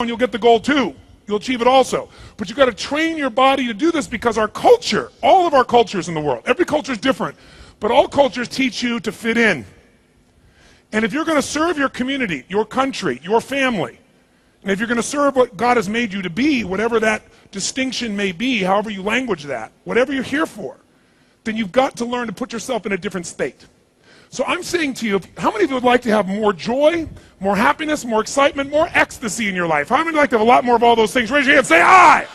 you'll get the goal too. You'll achieve it also. But you've got to train your body to do this because our culture, all of our cultures in the world, every culture is different, but all cultures teach you to fit in. And if you're going to serve your community, your country, your family, and if you're going to serve what God has made you to be, whatever that distinction may be, however you language that, whatever you're here for, then you've got to learn to put yourself in a different state. So I'm saying to you, how many of you would like to have more joy, more happiness, more excitement, more ecstasy in your life? How many would like to have a lot more of all those things? Raise your hand, say aye.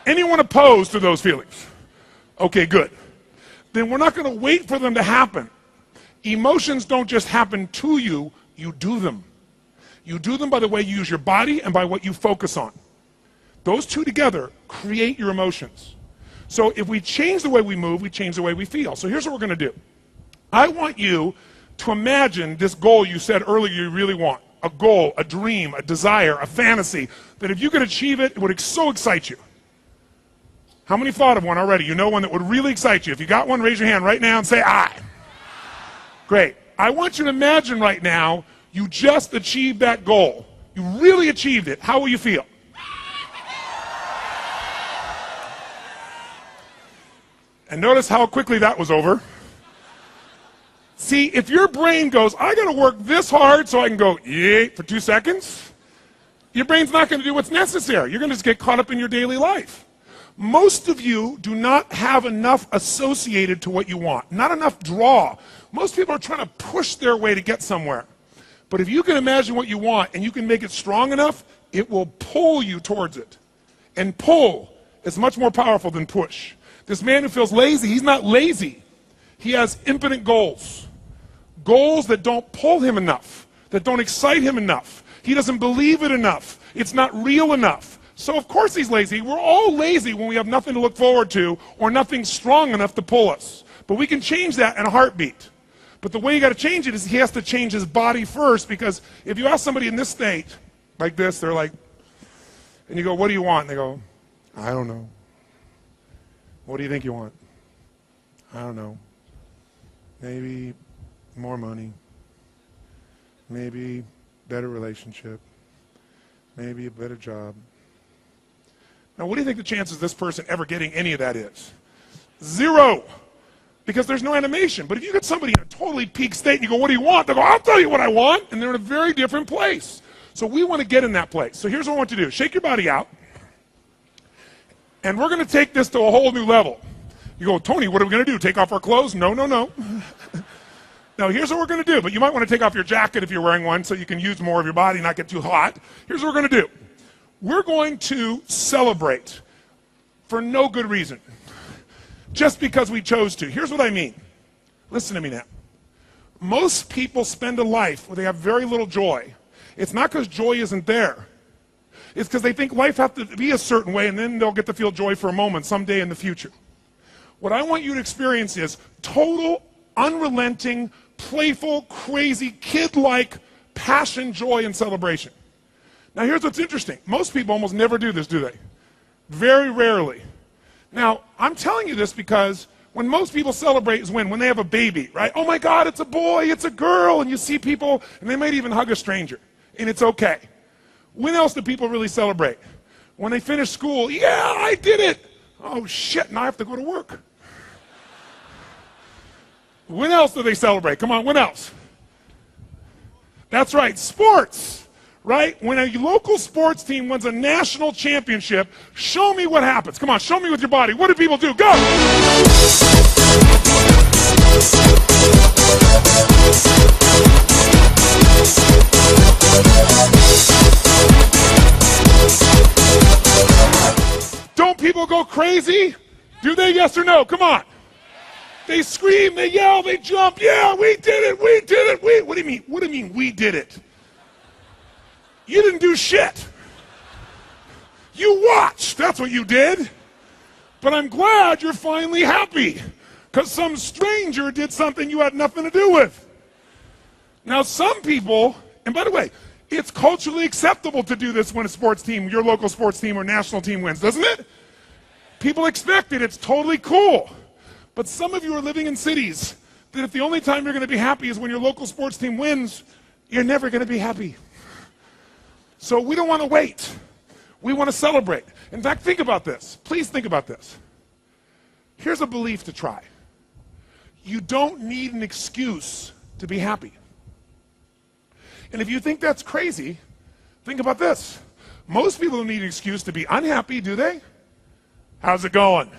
Anyone opposed to those feelings? Okay, good. Then we're not going to wait for them to happen. Emotions don't just happen to you, you do them. You do them by the way you use your body and by what you focus on. Those two together create your emotions. So if we change the way we move, we change the way we feel. So here's what we're going to do. I want you to imagine this goal you said earlier you really want. A goal, a dream, a desire, a fantasy, that if you could achieve it, it would so excite you. How many thought of one already? You know one that would really excite you. If you got one, raise your hand right now and say aye. Great. I want you to imagine right now you just achieved that goal. You really achieved it. How will you feel? And notice how quickly that was over. See, if your brain goes, I got to work this hard so I can go, yay, for 2 seconds, your brain's not going to do what's necessary. You're going to just get caught up in your daily life. Most of you do not have enough associated to what you want, not enough draw. Most people are trying to push their way to get somewhere. But if you can imagine what you want and you can make it strong enough, it will pull you towards it. And pull is much more powerful than push. This man who feels lazy, he's not lazy. He has infinite goals. Goals that don't pull him enough, that don't excite him enough. He doesn't believe it enough. It's not real enough. So of course he's lazy. We're all lazy when we have nothing to look forward to or nothing strong enough to pull us. But we can change that in a heartbeat. But the way you got to change it is he has to change his body first, because if you ask somebody in this state, like this, they're like, and you go, what do you want? And they go, I don't know. What do you think you want? I don't know. Maybe more money. Maybe better relationship. Maybe a better job. Now, what do you think the chances of this person ever getting any of that is? 0. Because there's no animation. But if you get somebody in a totally peak state and you go, what do you want? They go, I'll tell you what I want. And they're in a very different place. So we want to get in that place. So here's what I want you to do. Shake your body out. And we're going to take this to a whole new level. You go, Tony, what are we going to do? Take off our clothes? No, no, no. Now, here's what we're going to do. But you might want to take off your jacket if you're wearing one so you can use more of your body, not get too hot. Here's what we're going to do. We're going to celebrate for no good reason. Just because we chose to. Here's what I mean. Listen to me now. Most people spend a life where they have very little joy. It's not because joy isn't there. It's because they think life has to be a certain way and then they'll get to feel joy for a moment someday in the future. What I want you to experience is total, unrelenting, playful, crazy, kid-like passion, joy, and celebration. Now here's what's interesting. Most people almost never do this, do they? Very rarely. Now, I'm telling you this because when most people celebrate is when they have a baby, right? Oh my God, it's a boy, it's a girl, and you see people, and they might even hug a stranger, and it's okay. When else do people really celebrate? When they finish school, yeah, I did it. Oh shit, now I have to go to work. When else do they celebrate? Come on, when else? That's right, sports. Right? When a local sports team wins a national championship, show me what happens. Come on, show me with your body. What do people do? Go! Don't people go crazy? Do they? Yes or no? Come on. They scream, they yell, they jump. Yeah, we did it, we did it. What do you mean? What do you mean we did it? You didn't do shit. You watched. That's what you did. But I'm glad you're finally happy because some stranger did something you had nothing to do with. Now, some people, and by the way, it's culturally acceptable to do this when a sports team, your local sports team or national team wins, doesn't it? People expect it. It's totally cool. But some of you are living in cities that if the only time you're going to be happy is when your local sports team wins, you're never going to be happy. So we don't want to wait. We want to celebrate. In fact, think about this. Please think about this. Here's a belief to try. You don't need an excuse to be happy. And if you think that's crazy, think about this. Most people don't need an excuse to be unhappy, do they? How's it going?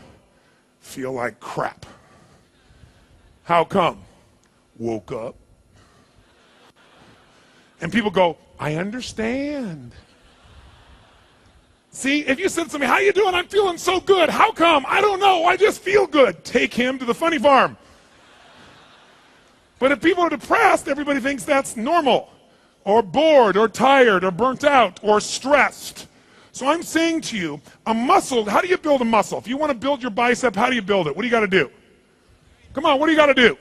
Feel like crap. How come? Woke up. And people go, I understand. See, if you said to me, how you doing? I'm feeling so good. How come? I don't know. I just feel good. Take him to the funny farm. But if people are depressed, everybody thinks that's normal, or bored, or tired, or burnt out, or stressed. So I'm saying to you, a muscle, how do you build a muscle? If you want to build your bicep, how do you build it? What do you got to do? Come on, what do you got to do?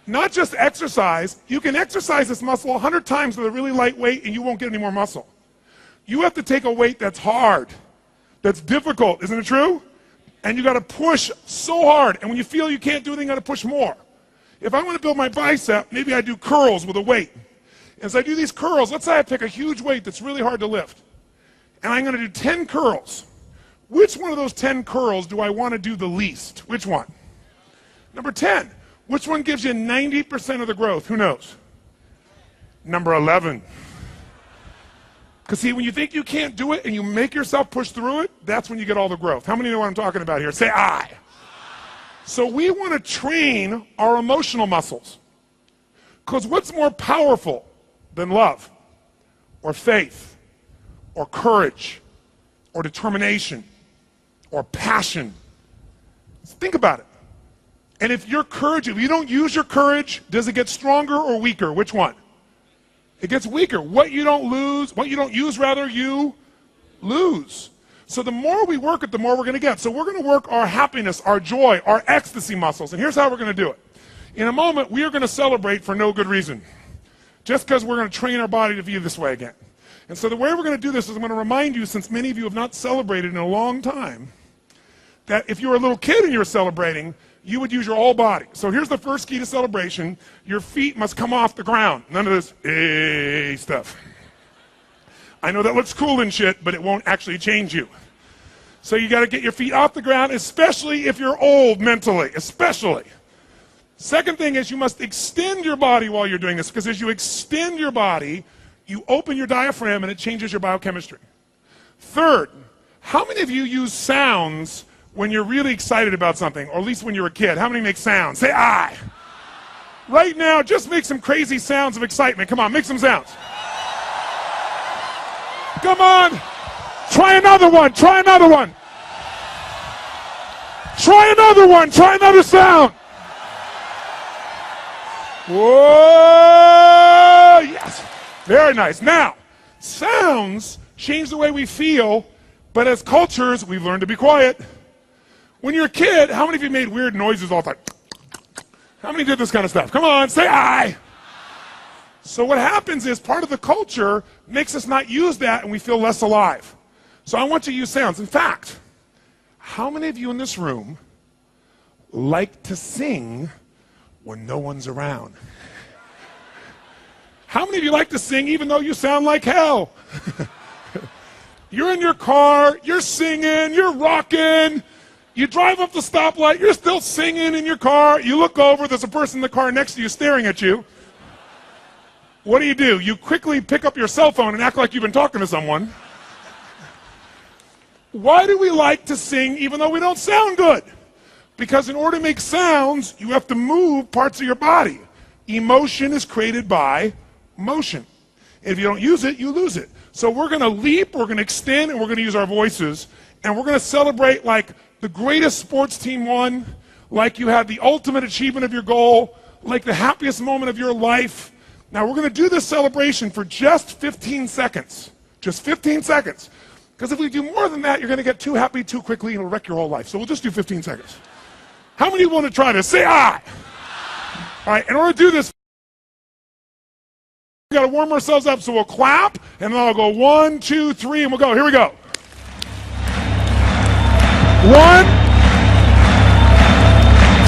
Not just exercise. You can exercise this muscle 100 times with a really light weight and you won't get any more muscle. You have to take a weight that's hard, that's difficult, isn't it true? And you got to push so hard. And when you feel you can't do anything, you got to push more. If I want to build my bicep, maybe I do curls with a weight. As I do these curls, let's say I pick a huge weight that's really hard to lift. And I'm going to do 10 curls. Which one of those 10 curls do I want to do the least? Which one? Number 10. Which one gives you 90% of the growth? Who knows? Number 11. Because see, when you think you can't do it and you make yourself push through it, that's when you get all the growth. How many know what I'm talking about here? Say I. So we want to train our emotional muscles. Because what's more powerful than love, or faith, or courage, or determination, or passion? Think about it. And if your courage, if you don't use your courage, does it get stronger or weaker? Which one? It gets weaker. What you don't use, you lose. So the more we work it, the more we're going to get. So we're going to work our happiness, our joy, our ecstasy muscles. And here's how we're going to do it. In a moment, we are going to celebrate for no good reason. Just because we're going to train our body to be this way again. And so the way we're going to do this is I'm going to remind you, since many of you have not celebrated in a long time, that if you were a little kid and you were celebrating, you would use your whole body. So here's the first key to celebration. Your feet must come off the ground. None of this, hey, stuff. I know that looks cool and shit, but it won't actually change you. So you got to get your feet off the ground, especially if you're old mentally, especially. Second thing is you must extend your body while you're doing this, because as you extend your body, you open your diaphragm and it changes your biochemistry. Third, how many of you use sounds when you're really excited about something, or at least when you're a kid? How many make sounds? Say I. Right now, just make some crazy sounds of excitement. Come on, make some sounds. Come on. Try another one. Try another one. Try another one. Try another sound. Whoa! Yes. Very nice. Now, sounds change the way we feel, but as cultures, we've learned to be quiet. When you're a kid, how many of you made weird noises all the time? How many did this kind of stuff? Come on, say I. So what happens is part of the culture makes us not use that and we feel less alive. So I want you to use sounds. In fact, how many of you in this room like to sing when no one's around? How many of you like to sing even though you sound like hell? You're in your car, you're singing, you're rocking. You drive up the stoplight, you're still singing in your car. You look over, there's a person in the car next to you staring at you. What do? You quickly pick up your cell phone and act like you've been talking to someone. Why do we like to sing even though we don't sound good? Because in order to make sounds, you have to move parts of your body. Emotion is created by motion. If you don't use it, you lose it. So we're going to leap, we're going to extend, and we're going to use our voices. And we're going to celebrate like the greatest sports team won, like you had the ultimate achievement of your goal, like the happiest moment of your life. Now we're going to do this celebration for just 15 seconds. Just 15 seconds. Because if we do more than that, you're going to get too happy too quickly and it'll wreck your whole life. So we'll just do 15 seconds. How many want to try this? Say I. All right, in order to do this, we've got to warm ourselves up. So we'll clap, and then I'll go 1, 2, 3, and we'll go. Here we go. 1,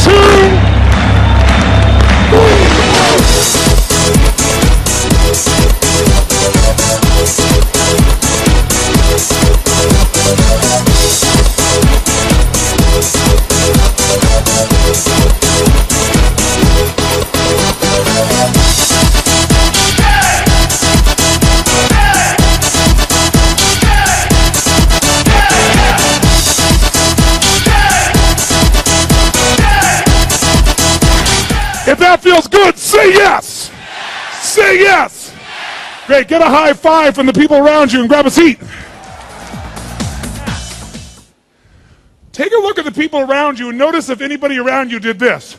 2, 3. Say yes. Say yes. Great. Get a high five from the people around you and grab a seat. Take a look at the people around you and notice if anybody around you did this.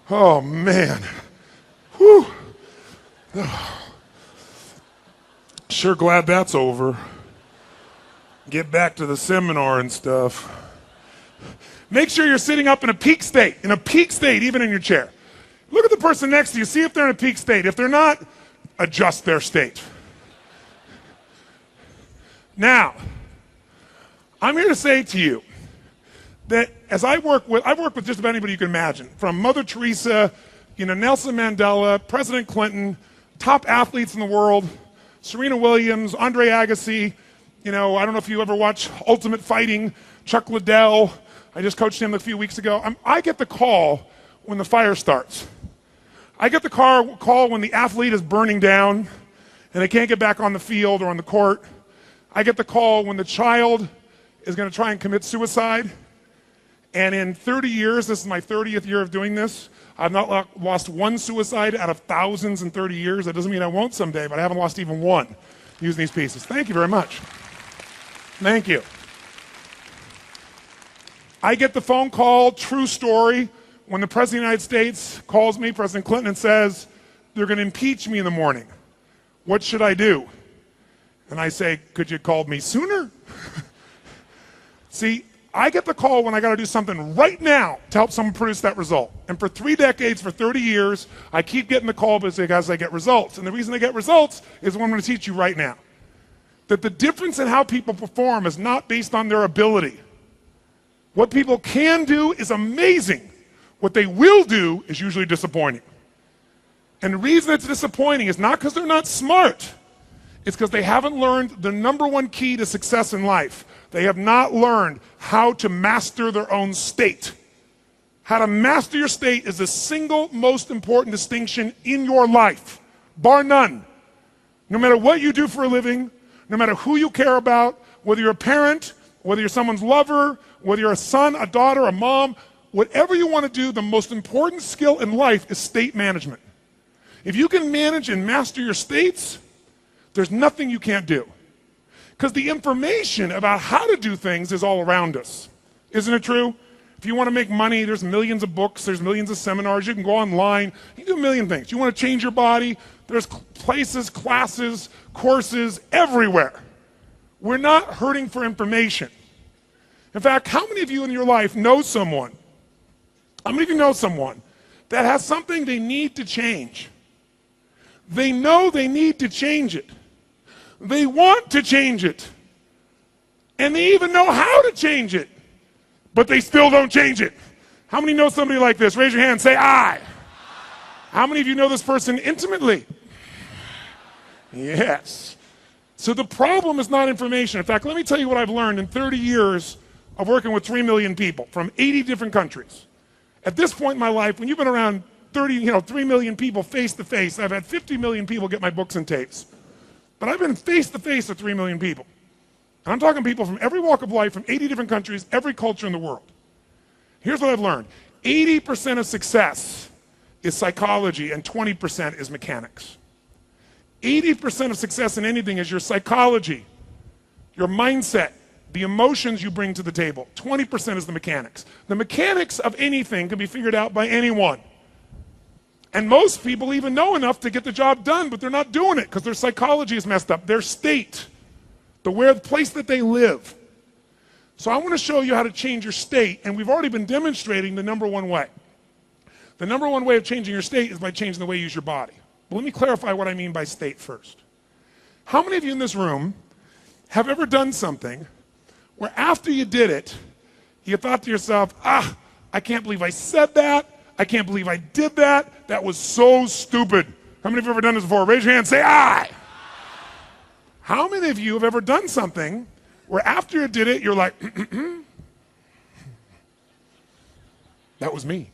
Oh, man. Whew. Sure glad that's over. Get back to the seminar and stuff. Make sure you're sitting up in a peak state, even in your chair. Look at the person next to you, see if they're in a peak state. If they're not, adjust their state. Now, I'm here to say to you that as I've worked with just about anybody you can imagine, from Mother Teresa, Nelson Mandela, President Clinton, top athletes in the world, Serena Williams, Andre Agassi, I don't know if you ever watch Ultimate Fighting, Chuck Liddell. I just coached him a few weeks ago. I get the call when the fire starts. I get the call when the athlete is burning down and they can't get back on the field or on the court. I get the call when the child is going to try and commit suicide. And in 30 years, this is my 30th year of doing this, I've not lost one suicide out of thousands in 30 years. That doesn't mean I won't someday, but I haven't lost even one using these pieces. Thank you very much. Thank you. I get the phone call, true story, when the President of the United States calls me, President Clinton, and says, they're going to impeach me in the morning. What should I do? And I say, could you have called me sooner? See, I get the call when I got to do something right now to help someone produce that result. And for 3 decades, for 30 years, I keep getting the call because I get results. And the reason I get results is what I'm going to teach you right now. That the difference in how people perform is not based on their ability. What people can do is amazing. What they will do is usually disappointing. And the reason it's disappointing is not because they're not smart. It's because they haven't learned the number one key to success in life. They have not learned how to master their own state. How to master your state is the single most important distinction in your life, bar none. No matter what you do for a living, no matter who you care about, whether you're a parent, whether you're someone's lover, whether you're a son, a daughter, a mom, whatever you want to do, the most important skill in life is state management. If you can manage and master your states, there's nothing you can't do. Because the information about how to do things is all around us. Isn't it true? If you want to make money, there's millions of books, there's millions of seminars, you can go online, you can do a million things. You want to change your body, there's places, classes, courses everywhere. We're not hurting for information. In fact, how many of you in your life know someone, how many of you know someone that has something they need to change? They know they need to change it. They want to change it. And they even know how to change it. But they still don't change it. How many know somebody like this? Raise your hand, say I. How many of you know this person intimately? Yes. So the problem is not information. In fact, let me tell you what I've learned in 30 years of working with 3 million people from 80 different countries. At this point in my life, when you've been around 3 million people face to face, I've had 50 million people get my books and tapes. But I've been face to face with 3 million people. And I'm talking people from every walk of life, from 80 different countries, every culture in the world. Here's what I've learned. 80% of success is psychology and 20% is mechanics. 80% of success in anything is your psychology, your mindset, the emotions you bring to the table. 20% is the mechanics. The mechanics of anything can be figured out by anyone. And most people even know enough to get the job done, but they're not doing it because their psychology is messed up, their state, the place that they live. So I want to show you how to change your state, and we've already been demonstrating the number one way. The number one way of changing your state is by changing the way you use your body. But let me clarify what I mean by state first. How many of you in this room have ever done something where after you did it, you thought to yourself, I can't believe I said that. I can't believe I did that. That was so stupid. How many of you have ever done this before? Raise your hand, say I. How many of you have ever done something where after you did it, you're like, that was me.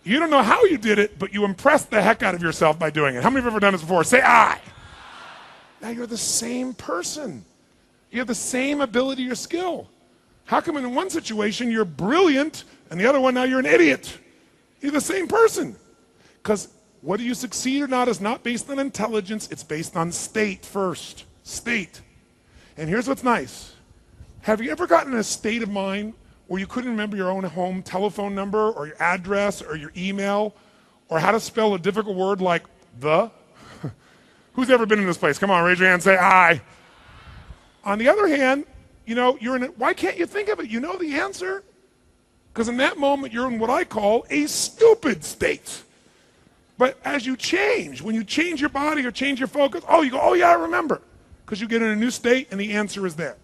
You don't know how you did it, but you impressed the heck out of yourself by doing it. How many of you have ever done this before? Say I. Now you're the same person. You have the same ability or skill. How come in one situation you're brilliant And the other one, now you're an idiot. You're the same person. Because whether you succeed or not is not based on intelligence, it's based on state first. State. And here's what's nice. Have you ever gotten in a state of mind where you couldn't remember your own home telephone number or your address or your email or how to spell a difficult word like the? Who's ever been in this place? Come on, raise your hand and say aye. On the other hand, you know, why can't you think of it? You know the answer. Because in that moment, you're in what I call a stupid state. But as you change, when you change your body or change your focus, you go, oh yeah, I remember. Because you get in a new state and the answer is there.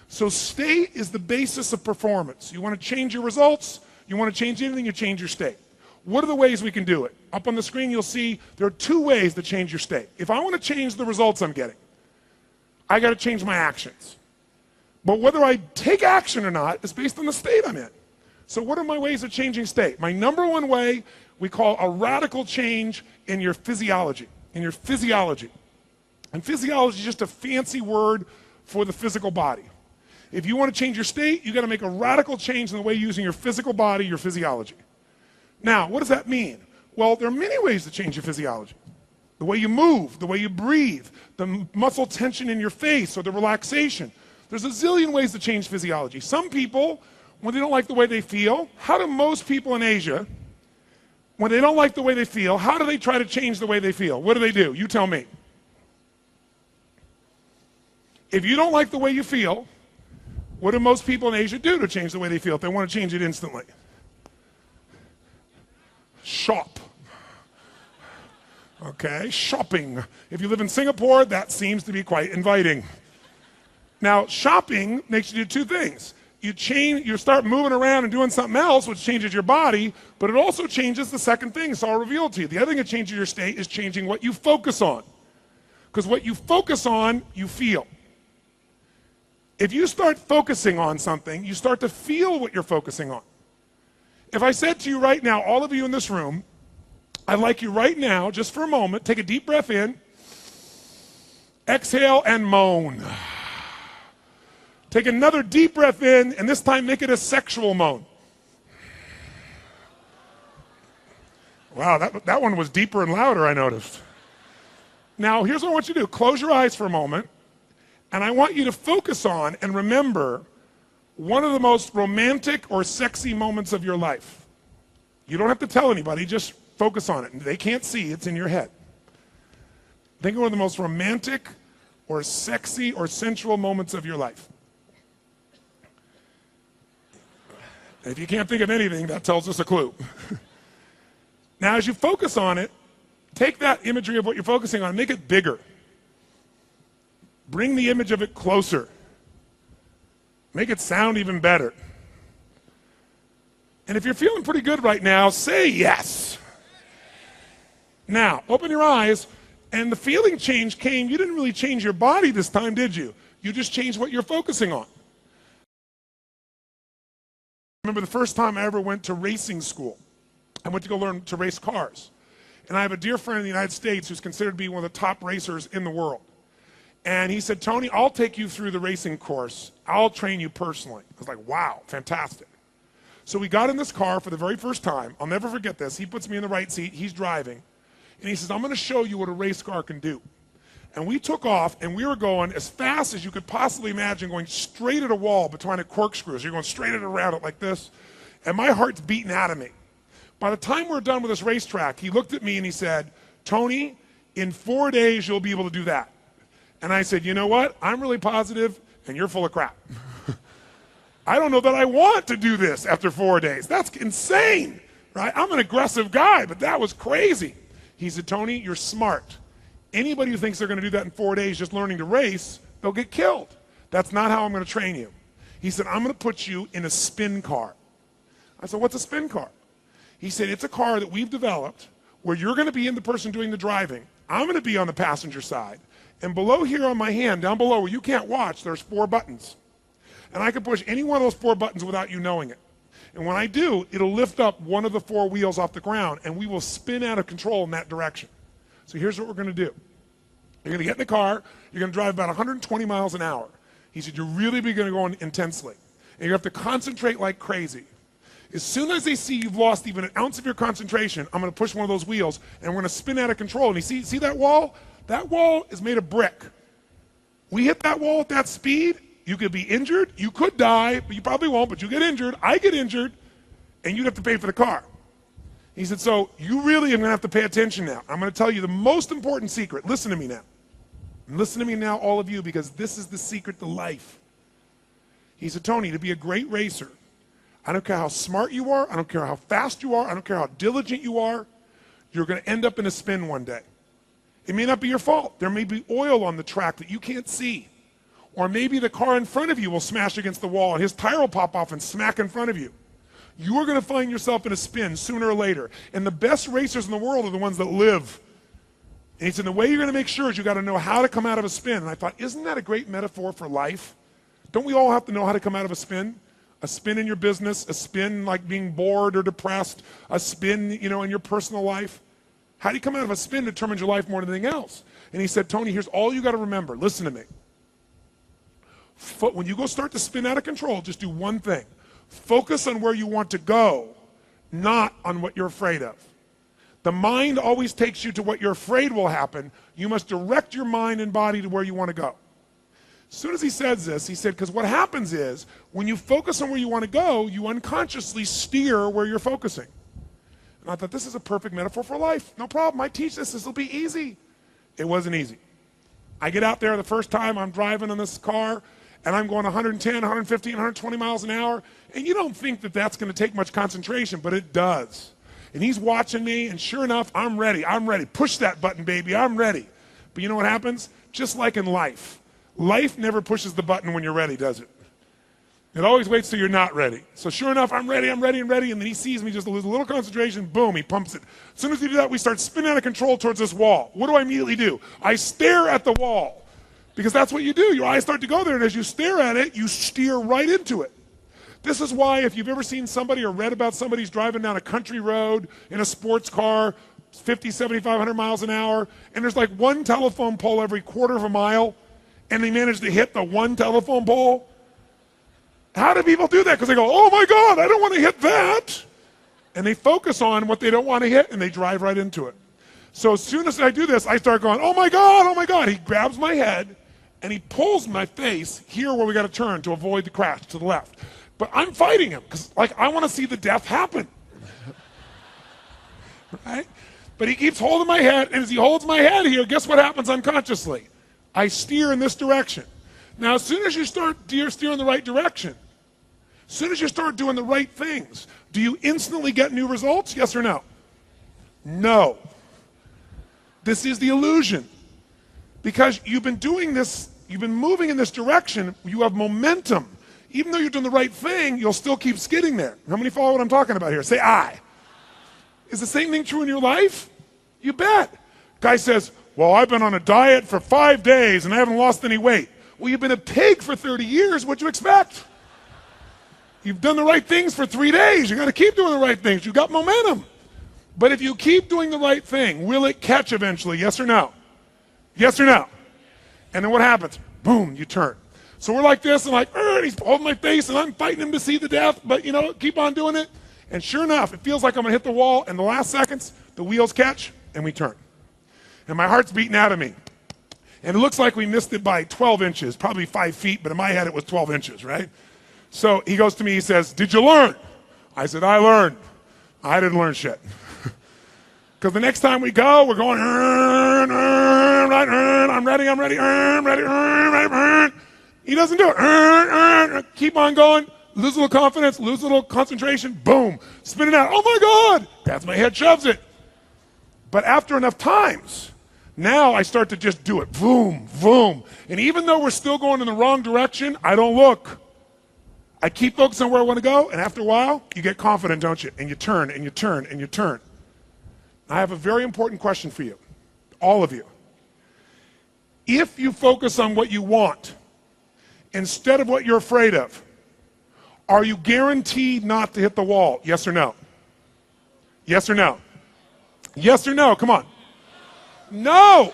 So state is the basis of performance. You want to change your results, you want to change anything, you change your state. What are the ways we can do it? Up on the screen, you'll see there are 2 ways to change your state. If I want to change the results I'm getting, I got to change my actions. But whether I take action or not is based on the state I'm in. So what are my ways of changing state? My number 1 way we call a radical change in your physiology. And physiology is just a fancy word for the physical body. If you want to change your state, you got to make a radical change in the way you're using your physical body, your physiology. Now, what does that mean? Well, there are many ways to change your physiology. The way you move, the way you breathe, the muscle tension in your face or the relaxation. There's a zillion ways to change physiology. Some people, when they don't like the way they feel, how do most people in Asia, when they don't like the way they feel, how do they try to change the way they feel? What do? You tell me. If you don't like the way you feel, what do most people in Asia do to change the way they feel if they want to change it instantly? Shop. Okay, shopping. If you live in Singapore, that seems to be quite inviting. Now, shopping makes you do 2 things. You start moving around and doing something else, which changes your body, but it also changes the second thing, so I'll reveal it to you. The other thing that changes your state is changing what you focus on. Because what you focus on, you feel. If you start focusing on something, you start to feel what you're focusing on. If I said to you right now, all of you in this room, I'd like you right now, just for a moment, take a deep breath in, exhale and moan. Take another deep breath in, and this time make it a sexual moan. Wow, that one was deeper and louder, I noticed. Now, here's what I want you to do. Close your eyes for a moment, and I want you to focus on and remember one of the most romantic or sexy moments of your life. You don't have to tell anybody, just focus on it. They can't see, it's in your head. Think of one of the most romantic or sexy or sensual moments of your life. If you can't think of anything, that tells us a clue. Now, as you focus on it, take that imagery of what you're focusing on, make it bigger. Bring the image of it closer. Make it sound even better. And if you're feeling pretty good right now, say yes. Now, open your eyes, and the feeling change came. You didn't really change your body this time, did you? You just changed what you're focusing on. I remember the first time I ever went to racing school. I went to go learn to race cars. And I have a dear friend in the United States who's considered to be one of the top racers in the world. And he said, Tony, I'll take you through the racing course. I'll train you personally. I was like, wow, fantastic. So we got in this car for the very first time. I'll never forget this. He puts me in the right seat. He's driving. And he says, I'm going to show you what a race car can do. And we took off, and we were going as fast as you could possibly imagine, going straight at a wall between a corkscrew. So you're going straight at around it like this. And my heart's beating out of me. By the time we were done with this racetrack, he looked at me and he said, Tony, in 4 days, you'll be able to do that. And I said, you know what? I'm really positive, and you're full of crap. I don't know that I want to do this after 4 days. That's insane, right? I'm an aggressive guy, but that was crazy. He said, Tony, you're smart. Anybody who thinks they're going to do that in 4 days just learning to race, they'll get killed. That's not how I'm going to train you. He said, I'm going to put you in a spin car. I said, what's a spin car? He said, it's a car that we've developed where you're going to be in the person doing the driving. I'm going to be on the passenger side. And below here on my hand, down below where you can't watch, there's 4 buttons. And I can push any one of those 4 buttons without you knowing it. And when I do, it'll lift up one of the 4 wheels off the ground, and we will spin out of control in that direction. So here's what we're going to do. You're going to get in the car. You're going to drive about 120 miles an hour. He said, you're really going to go on intensely. And you have to concentrate like crazy. As soon as they see you've lost even an ounce of your concentration, I'm going to push one of those wheels, and we're going to spin out of control. And you see that wall? That wall is made of brick. We hit that wall at that speed, you could be injured, you could die, but you probably won't, but you get injured, I get injured, and you'd have to pay for the car. He said, so you really are going to have to pay attention now. I'm going to tell you the most important secret. Listen to me now. And listen to me now, all of you, because this is the secret to life. He said, Tony, to be a great racer, I don't care how smart you are, I don't care how fast you are, I don't care how diligent you are, you're going to end up in a spin one day. It may not be your fault. There may be oil on the track that you can't see. Or maybe the car in front of you will smash against the wall and his tire will pop off and smack in front of you. You are going to find yourself in a spin sooner or later. And the best racers in the world are the ones that live. And he said, the way you're going to make sure is you got to know how to come out of a spin. And I thought, isn't that a great metaphor for life? Don't we all have to know how to come out of a spin? A spin in your business, a spin like being bored or depressed, a spin, in your personal life. How do you come out of a spin determines your life more than anything else. And he said, Tony, here's all you got to remember. Listen to me. When you go start to spin out of control, just do one thing. Focus on where you want to go, not on what you're afraid of. The mind always takes you to what you're afraid will happen. You must direct your mind and body to where you want to go. As soon as he says this, he said, because what happens is, when you focus on where you want to go, you unconsciously steer where you're focusing. And I thought, this is a perfect metaphor for life. No problem, I teach this, this will be easy. It wasn't easy. I get out there the first time I'm driving in this car, and I'm going 110, 115, 120 miles an hour, and you don't think that that's going to take much concentration, but it does. And he's watching me, and sure enough, I'm ready. Push that button, baby, I'm ready. But you know what happens? Just like in life never pushes the button when you're ready, does it? It always waits till you're not ready. So sure enough, I'm ready, and then he sees me just lose a little concentration, boom, he pumps it. As soon as we do that, we start spinning out of control towards this wall. What do I immediately do? I stare at the wall, because that's what you do. Your eyes start to go there, and as you stare at it, you steer right into it. This is why if you've ever seen somebody or read about somebody who's driving down a country road in a sports car, 50, 75, 100 miles an hour, and there's like one telephone pole every quarter of a mile, and they manage to hit the one telephone pole. How do people do that? Because they go, oh my God, I don't want to hit that. And they focus on what they don't want to hit, and they drive right into it. So as soon as I do this, I start going, oh my God, oh my God. He grabs my head, and he pulls my face here where we got to turn to avoid the crash to the left. But I'm fighting him, because I want to see the death happen. Right? But he keeps holding my head, and as he holds my head here, guess what happens unconsciously? I steer in this direction. Now, as soon as you start steering the right direction, as soon as you start doing the right things, do you instantly get new results? Yes or no? No. This is the illusion. Because you've been doing this, you've been moving in this direction, you have momentum. Even though you're doing the right thing, you'll still keep skidding there. How many follow what I'm talking about here? Say aye. Is the same thing true in your life? You bet. Guy says, well, I've been on a diet for 5 days and I haven't lost any weight. Well, you've been a pig for 30 years. What'd you expect? You've done the right things for 3 days. You got to keep doing the right things. You've got momentum. But if you keep doing the right thing, will it catch eventually? Yes or no? Yes or no? And then what happens? Boom, you turn. So we're like this, and he's holding my face, and I'm fighting him to see the death, but keep on doing it. And sure enough, it feels like I'm going to hit the wall, and the last seconds, the wheels catch, and we turn. And my heart's beating out of me. And it looks like we missed it by 12 inches, probably 5 feet, but in my head it was 12 inches, right? So he goes to me, he says, did you learn? I said, I learned. I didn't learn shit. Because the next time we go, we're going, I'm ready. He doesn't do it. Keep on going. Lose a little confidence, lose a little concentration, boom, spin it out. Oh my God, grabs my head, shoves it. But after enough times, now I start to just do it, boom, boom. And even though we're still going in the wrong direction, I don't look. I keep focusing on where I want to go, and after a while, you get confident, don't you? And you turn, and you turn, and you turn. I have a very important question for you, all of you. If you focus on what you want instead of what you're afraid of, are you guaranteed not to hit the wall? Yes or no? Yes or no? Yes or no? Come on. No.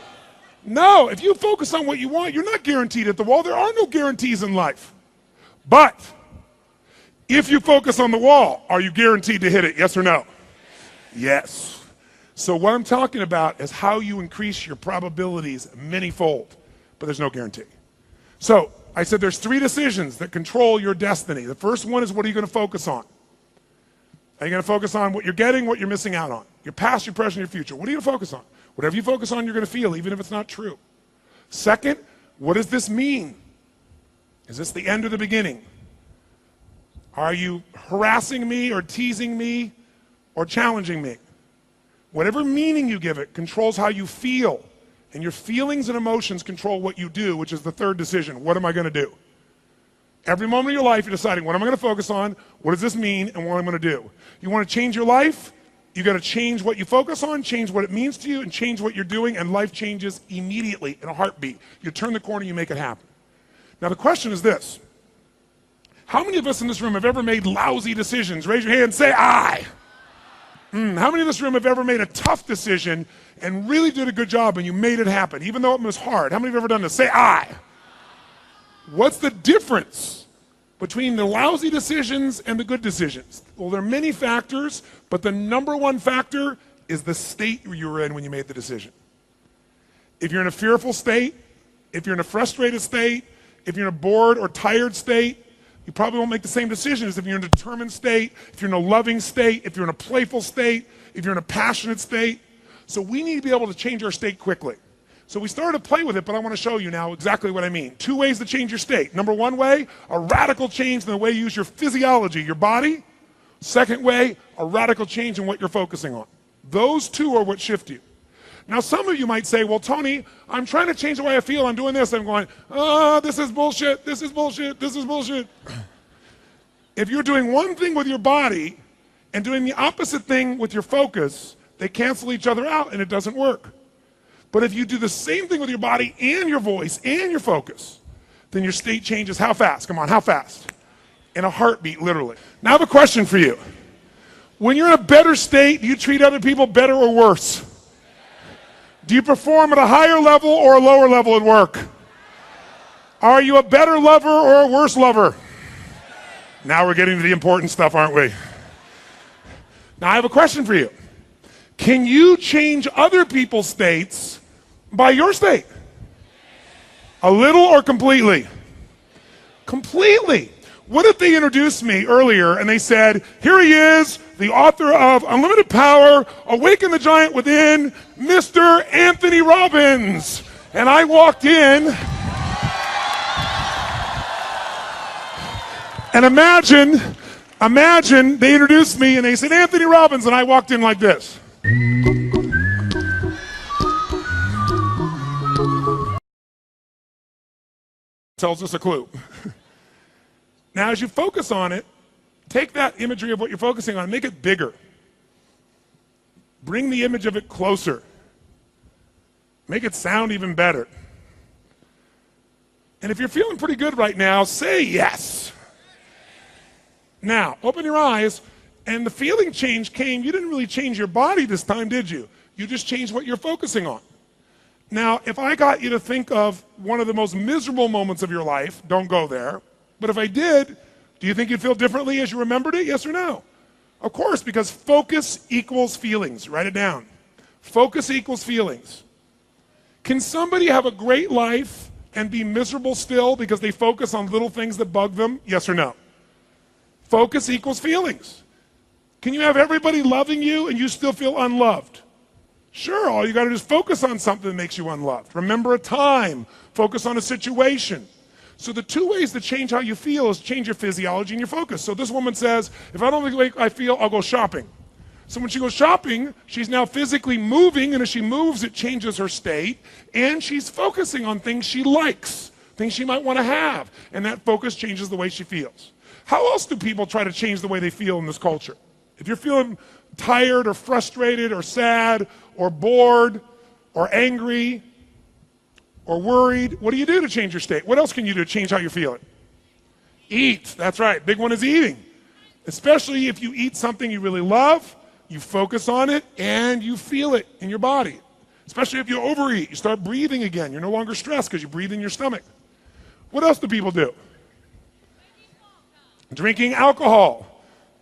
No. If you focus on what you want, you're not guaranteed at the wall. There are no guarantees in life. But If you focus on the wall, are you guaranteed to hit it? Yes or no? Yes. So what I'm talking about is how you increase your probabilities many-fold, but there's no guarantee. So I said there's 3 decisions that control your destiny. The first one is, what are you going to focus on? Are you going to focus on what you're getting, what you're missing out on? Your past, your present, your future. What are you going to focus on? Whatever you focus on, you're going to feel, even if it's not true. Second, what does this mean? Is this the end or the beginning? Are you harassing me or teasing me or challenging me? Whatever meaning you give it controls how you feel. And your feelings and emotions control what you do, which is the third decision. What am I going to do? Every moment of your life, you're deciding, what am I going to focus on? What does this mean? And what I'm going to do. You want to change your life? You got to change what you focus on, change what it means to you, and change what you're doing, and life changes immediately in a heartbeat. You turn the corner, you make it happen. Now, the question is this. How many of us in this room have ever made lousy decisions? Raise your hand and say, I. How many in this room have ever made a tough decision and really did a good job and you made it happen, even though it was hard? How many have ever done this? Say, I. What's the difference between the lousy decisions and the good decisions? Well, there are many factors, but the number one factor is the state you were in when you made the decision. If you're in a fearful state, if you're in a frustrated state, if you're in a bored or tired state, you probably won't make the same decision as if you're in a determined state, if you're in a loving state, if you're in a playful state, if you're in a passionate state. So we need to be able to change our state quickly. So we started to play with it, but I want to show you now exactly what I mean. 2 ways to change your state. Number 1 way, a radical change in the way you use your physiology, your body. Second way, a radical change in what you're focusing on. Those 2 are what shift you. Now, some of you might say, well, Tony, I'm trying to change the way I feel. I'm doing this. I'm going, oh, this is bullshit. This is bullshit. This is bullshit. If you're doing one thing with your body and doing the opposite thing with your focus, they cancel each other out and it doesn't work. But if you do the same thing with your body and your voice and your focus, then your state changes how fast? Come on, how fast? In a heartbeat, literally. Now I have a question for you. When you're in a better state, do you treat other people better or worse? Do you perform at a higher level or a lower level at work? Are you a better lover or a worse lover? Now we're getting to the important stuff, aren't we? Now I have a question for you. Can you change other people's states by your state? A little or completely? Completely. What if they introduced me earlier and they said, here he is, the author of Unlimited Power, Awaken the Giant Within, Mr. Anthony Robbins. And I walked in, and imagine they introduced me and they said, Anthony Robbins, and I walked in like this. Tells us a clue. Now, as you focus on it, take that imagery of what you're focusing on, make it bigger. Bring the image of it closer. Make it sound even better. And if you're feeling pretty good right now, say yes. Now, open your eyes, and the feeling change came. You didn't really change your body this time, did you? You just changed what you're focusing on. Now, if I got you to think of one of the most miserable moments of your life, don't go there. But if I did, do you think you'd feel differently as you remembered it? Yes or no? Of course, because focus equals feelings. Write it down. Focus equals feelings. Can somebody have a great life and be miserable still because they focus on little things that bug them? Yes or no? Focus equals feelings. Can you have everybody loving you and you still feel unloved? Sure, all you got to do is focus on something that makes you unloved. Remember a time. Focus on a situation. So the 2 ways to change how you feel is change your physiology and your focus. So this woman says, if I don't like the way I feel, I'll go shopping. So when she goes shopping, she's now physically moving, and as she moves, it changes her state, and she's focusing on things she likes, things she might want to have, and that focus changes the way she feels. How else do people try to change the way they feel in this culture? If you're feeling tired or frustrated or sad or bored or angry or worried, what do you do to change your state? What else can you do to change how you're feeling? Eat. That's right. Big one is eating. Especially if you eat something you really love, you focus on it and you feel it in your body. Especially if you overeat, you start breathing again. You're no longer stressed because you breathe in your stomach. What else do people do? Drinking alcohol.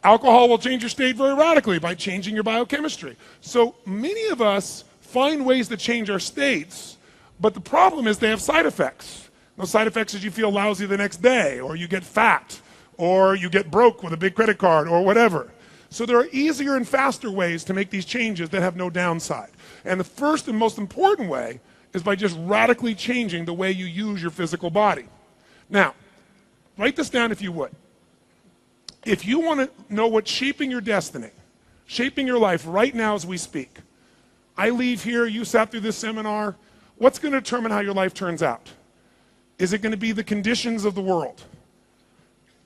Alcohol will change your state very radically by changing your biochemistry. So many of us find ways to change our states, but the problem is they have side effects. Those side effects is you feel lousy the next day, or you get fat, or you get broke with a big credit card, or whatever. So there are easier and faster ways to make these changes that have no downside. And the first and most important way is by just radically changing the way you use your physical body. Now, write this down if you would. If you want to know what's shaping your destiny, shaping your life right now as we speak, I leave here, you sat through this seminar, what's going to determine how your life turns out? Is it going to be the conditions of the world?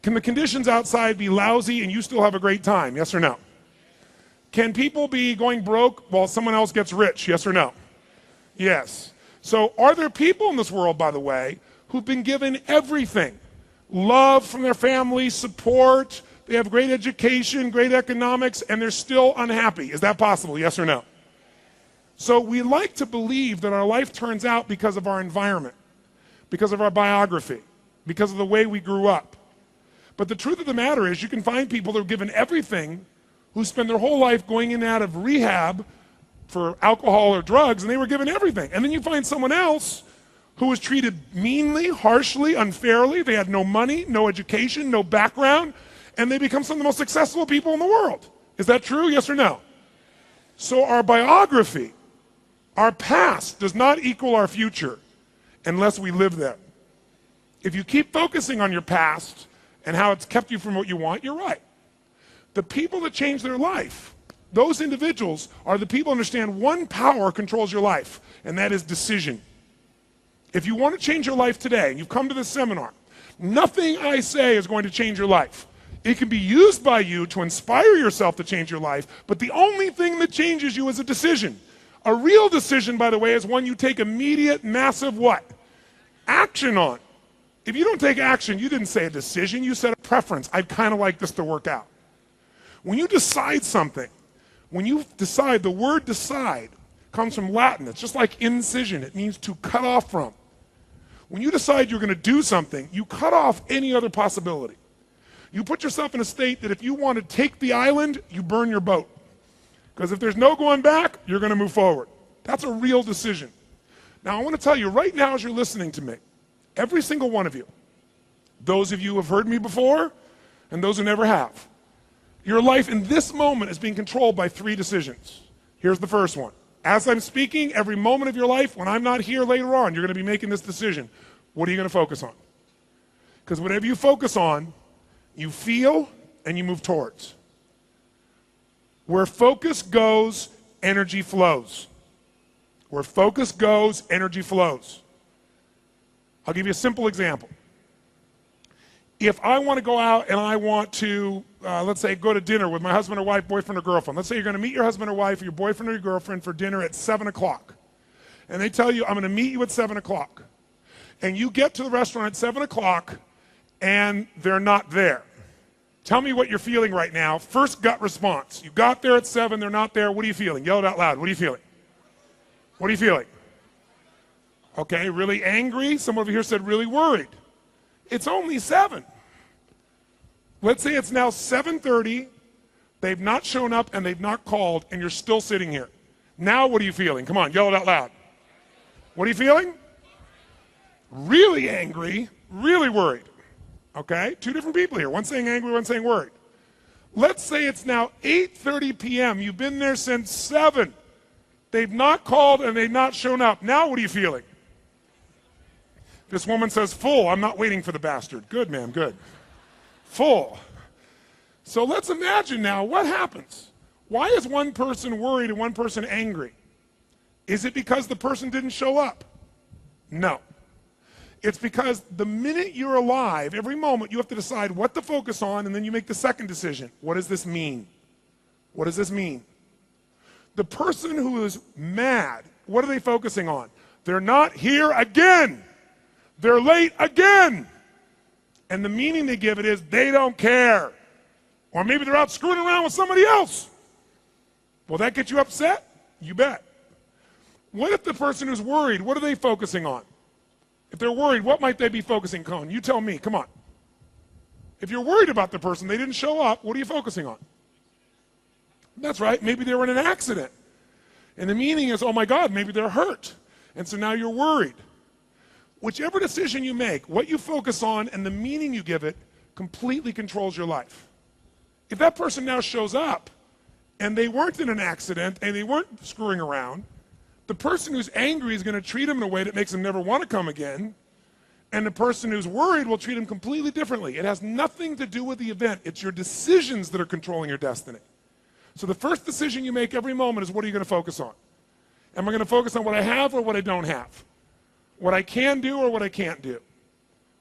Can the conditions outside be lousy and you still have a great time? Yes or no? Can people be going broke while someone else gets rich? Yes or no? Yes. So are there people in this world, by the way, who've been given everything? Love from their family, support, they have great education, great economics, and they're still unhappy. Is that possible? Yes or no? So we like to believe that our life turns out because of our environment, because of our biography, because of the way we grew up. But the truth of the matter is you can find people that are given everything who spend their whole life going in and out of rehab for alcohol or drugs, and they were given everything. And then you find someone else who was treated meanly, harshly, unfairly. They had no money, no education, no background, and they become some of the most successful people in the world. Is that true? Yes or no? So our biography, our past, does not equal our future unless we live there. If you keep focusing on your past and how it's kept you from what you want, you're right. The people that change their life, those individuals are the people who understand one power controls your life, and that is decision. If you want to change your life today, and you've come to this seminar, nothing I say is going to change your life. It can be used by you to inspire yourself to change your life, but the only thing that changes you is a decision. A real decision, by the way, is one you take immediate, massive what? Action on. If you don't take action, you didn't say a decision, you said a preference. I'd kind of like this to work out. When you decide something, when you decide, the word decide comes from Latin. It's just like incision. It means to cut off from. When you decide you're going to do something, you cut off any other possibility. You put yourself in a state that if you want to take the island, you burn your boat. Because if there's no going back, you're going to move forward. That's a real decision. Now, I want to tell you right now as you're listening to me, every single one of you, those of you who have heard me before and those who never have, your life in this moment is being controlled by 3 decisions. Here's the first one. As I'm speaking, every moment of your life, when I'm not here later on, you're going to be making this decision. What are you going to focus on? Because whatever you focus on, you feel and you move towards. Where focus goes, energy flows. Where focus goes, energy flows. I'll give you a simple example. If I want to go out and I want to, let's say, go to dinner with my husband or wife, boyfriend or girlfriend. Let's say you're going to meet your husband or wife, or your boyfriend or your girlfriend for dinner at 7 o'clock. And they tell you, I'm going to meet you at 7 o'clock. And you get to the restaurant at 7 o'clock and they're not there. Tell me what you're feeling right now. First gut response. You got there at 7, they're not there. What are you feeling? Yell it out loud. What are you feeling? What are you feeling? Okay, really angry. Some of you here said really worried. It's only 7. Let's say it's now 7:30. They've not shown up and they've not called and you're still sitting here. Now what are you feeling? Come on, yell it out loud. What are you feeling? Really angry, really worried. Okay, 2 different people here. One saying angry, one saying worried. Let's say it's now 8:30 p.m. You've been there since 7. They've not called and they've not shown up. Now what are you feeling? This woman says, full. I'm not waiting for the bastard. Good, ma'am, good. Full. So let's imagine now what happens. Why is one person worried and one person angry? Is it because the person didn't show up? No. It's because the minute you're alive, every moment you have to decide what to focus on, and then you make the second decision. What does this mean? What does this mean? The person who is mad, what are they focusing on? They're not here again. They're late again. And the meaning they give it is they don't care. Or maybe they're out screwing around with somebody else. Will that get you upset? You bet. What if the person who's worried, what are they focusing on? If they're worried, what might they be focusing on? You tell me, come on. If you're worried about the person, they didn't show up, what are you focusing on? That's right, maybe they were in an accident. And the meaning is, oh my God, maybe they're hurt. And so now you're worried. Whichever decision you make, what you focus on and the meaning you give it completely controls your life. If that person now shows up and they weren't in an accident and they weren't screwing around, the person who's angry is going to treat them in a way that makes them never want to come again. And the person who's worried will treat them completely differently. It has nothing to do with the event. It's your decisions that are controlling your destiny. So the first decision you make every moment is, what are you going to focus on? Am I going to focus on what I have or what I don't have? What I can do or what I can't do?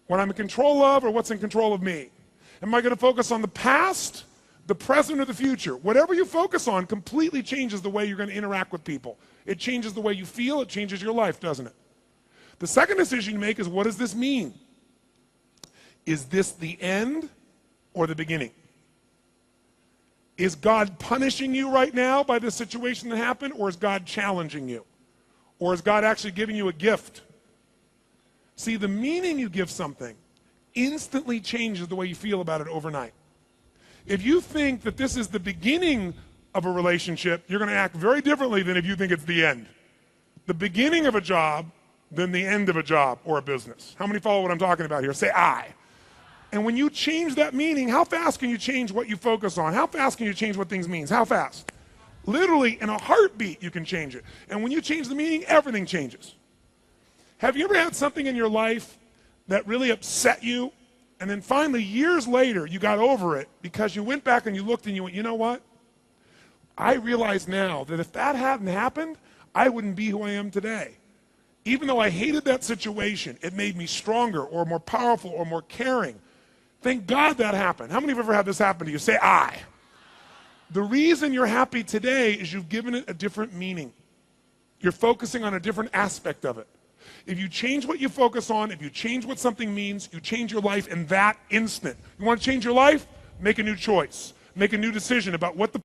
What I'm in control of or what's in control of me? Am I going to focus on the past, the present, or the future? Whatever you focus on completely changes the way you're going to interact with people. It changes the way you feel. It changes your life, doesn't it? The second decision you make is, what does this mean? Is this the end or the beginning? Is God punishing you right now by this situation that happened, or is God challenging you? Or is God actually giving you a gift? See, the meaning you give something instantly changes the way you feel about it overnight. If you think that this is the beginning of a relationship, you're going to act very differently than if you think it's the end. The beginning of a job than the end of a job or a business. How many follow what I'm talking about here? Say I. And when you change that meaning, how fast can you change what you focus on? How fast can you change what things mean? How fast? Literally, in a heartbeat, you can change it. And when you change the meaning, everything changes. Have you ever had something in your life that really upset you, and then finally, years later, you got over it because you went back and you looked and you went, you know what? I realize now that if that hadn't happened, I wouldn't be who I am today. Even though I hated that situation, it made me stronger or more powerful or more caring. Thank God that happened. How many have ever had this happen to you? Say I. The reason you're happy today is you've given it a different meaning. You're focusing on a different aspect of it. If you change what you focus on, if you change what something means, you change your life in that instant. You want to change your life? Make a new choice. Make a new decision about what the